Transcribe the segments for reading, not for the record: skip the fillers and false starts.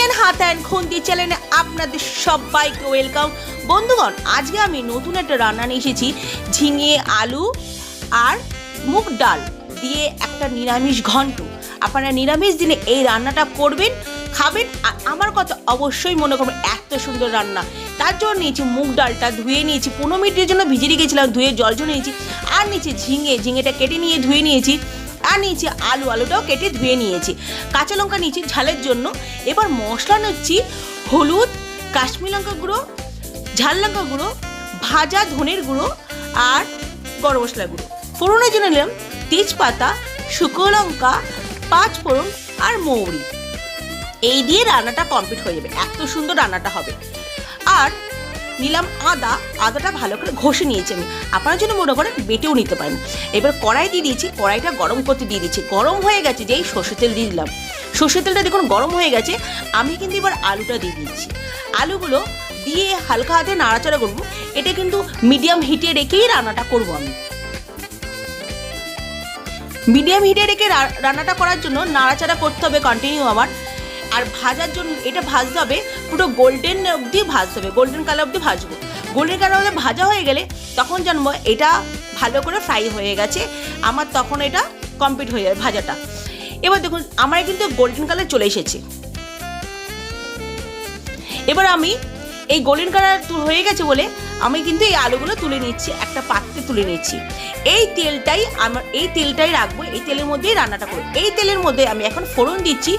Indian হাতা and খুন্তি চ্যানেলে আপনাদের সবাইকে ওয়েলকাম। বন্ধুগণ, আজকে আমি নতুন একটা রান্না নিয়ে এসেছি। ঝিঙে, আলু আর মুগ ডাল দিয়ে একটা নিরামিষ ঘন্ট। আপনারা নিরামিষ দিনে এই রান্নাটা করবেন, খাবেন, আর আমার কথা অবশ্যই মনে করবেন। এত সুন্দর রান্না। তার জন্য নিয়েছি মুগ ডালটা, ধুয়ে নিয়েছি, 15 মিনিটের জন্য ভিজিয়ে রেখেছিলাম, ধুয়ে জল নিয়েছি। আর নিয়েছি ঝিঙেটা কেটে নিয়ে ধুয়ে নিয়েছি। আর নিয়েছি আলুটাও কেটে ধুয়ে নিয়েছি। কাঁচা লঙ্কা নিয়েছি ঝালের জন্য। এবার মশলা নিচ্ছি হলুদ, কাশ্মীর লঙ্কা গুঁড়ো, ঝাল লঙ্কা গুঁড়ো, ভাজা ধনের গুঁড়ো আর গরম মশলা গুঁড়ো। ফোড়নের জন্য নিলাম তেজপাতা, শুকনো লঙ্কা, 5 ফোড়ন আর মৌরি। এই দিয়ে রান্নাটা কমপ্লিট হয়ে যাবে। এত সুন্দর রান্নাটা হবে। আর নিলাম আদাটা ভালো করে ঘষে নিয়েছি আমি। আপনার জন্য মনে করেন বেটেও নিতে পারেন। এবার কড়াই দিয়ে দিয়েছি, কড়াইটা গরম করতে দিয়ে দিচ্ছি। গরম হয়ে গেছে, যেই সর্ষের তেল দিয়ে দিলাম। সর্ষের তেলটা দেখুন গরম হয়ে গেছে। আমি কিন্তু এবার আলুটা দিয়ে দিচ্ছি। আলুগুলো দিয়ে হালকা হাতে নাড়াচাড়া করবো। এটা কিন্তু মিডিয়াম হিটে রেখেই রান্নাটা করবো আমি। মিডিয়াম হিটে রেখে রান্নাটা করার জন্য নাড়াচাড়া করতে হবে কন্টিনিউ আমার। আর ভাজার জন্য এটা ভাজতে হবে পুরো গোল্ডেন অবধি ভাজতে হবে, গোল্ডেন কালার অবধি ভাজবো। গোল্ডেন কালার অবধি ভাজা হয়ে গেলে তখন জানবো এটা ভালো করে ফ্রাই হয়ে গেছে আমার, তখন এটা কমপ্লিট হয়ে যাবে ভাজাটা। এবার দেখুন আমার কিন্তু গোল্ডেন কালার চলে এসেছে। এবার আমি এই গোল্ডেন কালার হয়ে গেছে বলে আমি কিন্তু এই আলুগুলো তুলে নিচ্ছি, একটা পাত্রে তুলে নিচ্ছি। এই তেলটাই রাখবো, এই তেলের মধ্যেই রান্নাটা করবো। এই তেলের মধ্যে আমি এখন ফোড়ন দিচ্ছি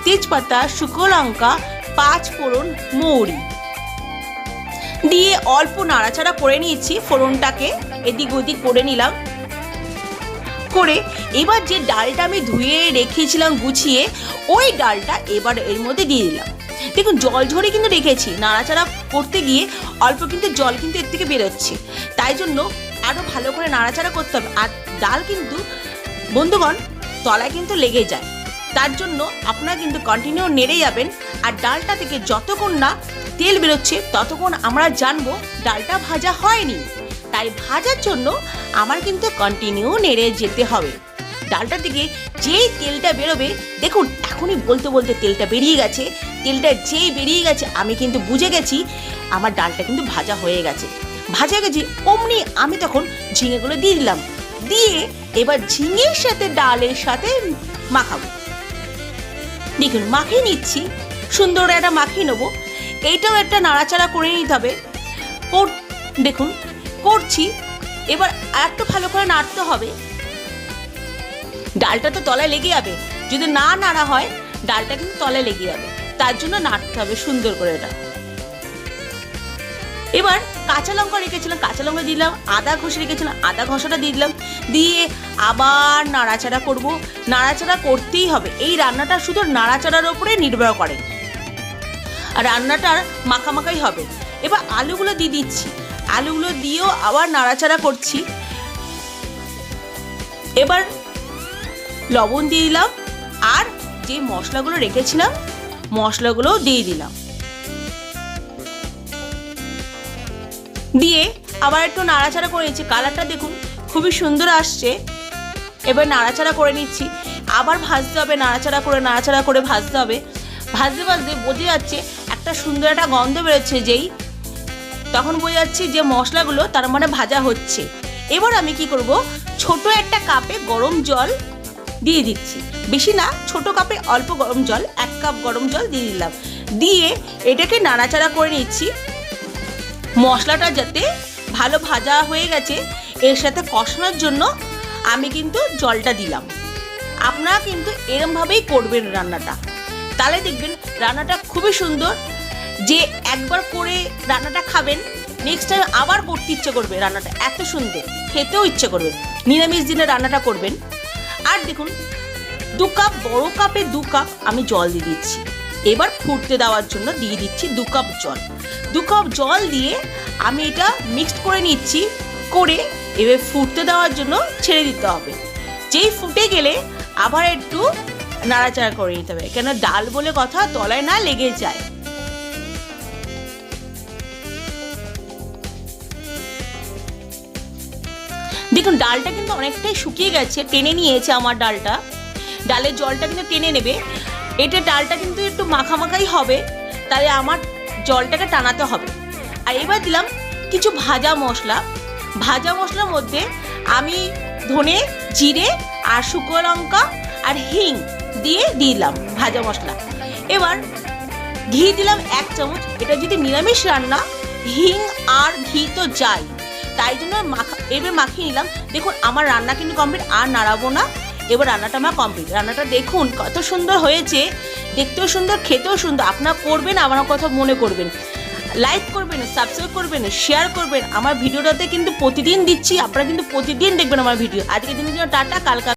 তেজপাতা, শুকনো লঙ্কা, 5 ফোড়ন, মৌরি দিয়ে অল্প নাড়াচাড়া করে নিয়েছি। ফোড়নটাকে এদিক ওদিক করে নিলাম। করে এবার যে ডালটা আমি ধুয়ে রেখেছিলাম গুছিয়ে, ওই ডালটা এবার এর মধ্যে দিয়ে দিলাম। দেখুন জল ঝরে কিন্তু রেখেছি, নাড়াচাড়া করতে গিয়ে অল্প কিন্তু জল কিন্তু এর থেকে বেরোচ্ছে। তাই জন্য আরও ভালো করে নাড়াচাড়া করতে হবে। আর ডাল কিন্তু বন্ধুগণ তলায় কিন্তু লেগে যায়, তার জন্য আপনারা কিন্তু কন্টিনিউ নেড়ে যাবেন। আর ডালটা থেকে যতক্ষণ না তেল বেরোচ্ছে ততক্ষণ আমরা জানবো ডালটা ভাজা হয়নি। তাই ভাজার জন্য আমার কিন্তু কন্টিনিউ নেড়ে যেতে হবে। ডালটা থেকে যেই তেলটা বেরোবে, দেখুন এখনই বলতে বলতে তেলটা বেরিয়ে গেছে। তেলটা যেই বেরিয়ে গেছে আমি কিন্তু বুঝে গেছি আমার ডালটা কিন্তু ভাজা হয়ে গেছে। ভাজা গেছে অমনি আমি তখন ঝিঙেগুলো দিয়ে দিলাম। দিয়ে এবার ঝিঙের সাথে ডালের সাথে মাখাবো। দেখুন মাখিয়ে নিচ্ছি, সুন্দর একটা মাখিয়ে নেবো। এইটাও একটা নাড়াচাড়া করে নিতে হবে। দেখুন করছি। এবার একটু ভালো করে নাড়তে হবে। ডালটা তো তলায় লেগে যাবে, যদি না নাড়া হয় ডালটা কিন্তু তলায় লেগে যাবে। তার জন্য নাড়তে হবে সুন্দর করে এটা। এবার কাঁচা লঙ্কা রেখেছিলাম, কাঁচা লঙ্কা দিলাম। আদা ঘষে রেখেছিলাম, আদা ঘষাটা দিয়ে দিলাম। দিয়ে আবার নাড়াচাড়া করব। নাড়াচাড়া করতেই হবে। এই রান্নাটা শুধু নাড়াচাড়ার ওপরে নির্ভর করে, আর রান্নাটার মাখামাখাই হবে। এবার আলুগুলো দিয়ে দিচ্ছি। আলুগুলো দিয়েও আবার নাড়াচাড়া করছি। এবার লবণ দিয়ে দিলাম। আর যে মশলাগুলো রেখেছিলাম মশলাগুলোও দিয়ে দিলাম। দিয়ে আবার একটু নাড়াচাড়া করে নিচ্ছি। কালারটা দেখুন খুবই সুন্দর আসছে। এবার নাড়াচাড়া করে নিচ্ছি। আবার ভাজতে হবে, নাড়াচাড়া করে ভাজতে হবে। ভাজতে ভাজতে বোঝা যাচ্ছে একটা সুন্দর একটা গন্ধ বেরোচ্ছে, যেই তখন বোঝা যাচ্ছে যে মশলাগুলো তার মানে ভাজা হচ্ছে। এবার আমি কি করব, ছোট একটা কাপে গরম জল দিয়ে দিচ্ছি। বেশি না, ছোট কাপে অল্প গরম জল, 1 কাপ গরম জল দিয়ে দিলাম। দিয়ে এটাকে নাড়াচাড়া করে নিচ্ছি। মশলাটা যাতে ভালো ভাজা হয়ে গেছে এর সাথে কষানোর জন্য আমি কিন্তু জলটা দিলাম। আপনারা কিন্তু এরমভাবেই করবেন রান্নাটা, তাহলে দেখবেন রান্নাটা খুবই সুন্দর। যে একবার করে রান্নাটা খাবেন, নেক্সট টাইম আবার করতে ইচ্ছে করবে। রান্নাটা এত সুন্দর, খেতেও ইচ্ছে করবে। নিরামিষ দিনে রান্নাটা করবেন। আর দেখুন 2 কাপ, বড় কাপে 2 কাপ আমি জল দিয়ে দিচ্ছি। এবার ফুটতে দেওয়ার জন্য দিয়ে দিচ্ছি 2 কাপ জল। 2 কাপ জল দিয়ে আমি এটা মিক্সড করে নিচ্ছি। করে এবার ফুটতে দেওয়ার জন্য ছেড়ে দিতে হবে। যেই ফুটে গেলে আবার একটু নাড়াচাড়া করে নিতে হবে, কেন ডাল বলে কথা তলায় না লেগে যায়। দেখুন ডালটা কিন্তু অনেকটাই শুকিয়ে গেছে, টেনে নিয়েছে আমার ডালটা। ডালের জলটা কিন্তু টেনে নেবে। এটা ডালটা কিন্তু একটু মাখামাখাই হবে, তাই আমার জলটাকে টানাতে হবে। আর এবার দিলাম কিছু ভাজা মশলা। ভাজা মশলার মধ্যে আমি ধনে, জিরে আর শুকনো লঙ্কা আর হিং দিয়ে দিলাম ভাজা মশলা। এবার ঘি দিলাম 1 চামচ। এটা যদি নিরামিষ রান্না, হিং আর ঘি তো যাই, তাই জন্য এবার মাখিয়ে নিলাম। দেখুন আমার রান্না কিন্তু কমপ্লিট, আর নাড়াবো না। এবার রান্নাটা আমার কমপ্লিট। রান্নাটা দেখুন কত সুন্দর হয়েছে, দেখতেও সুন্দর, খেতেও সুন্দর। আপনারা করবেন, আমার কথা মনে করবেন, লাইক করবেন, সাবস্ক্রাইব করবেন, শেয়ার করবেন। আমার ভিডিওটাতে কিন্তু প্রতিদিন দিচ্ছি, আপনারা কিন্তু প্রতিদিন দেখবেন আমার ভিডিও। আজকের দিনের জন্য টাটা, কালকে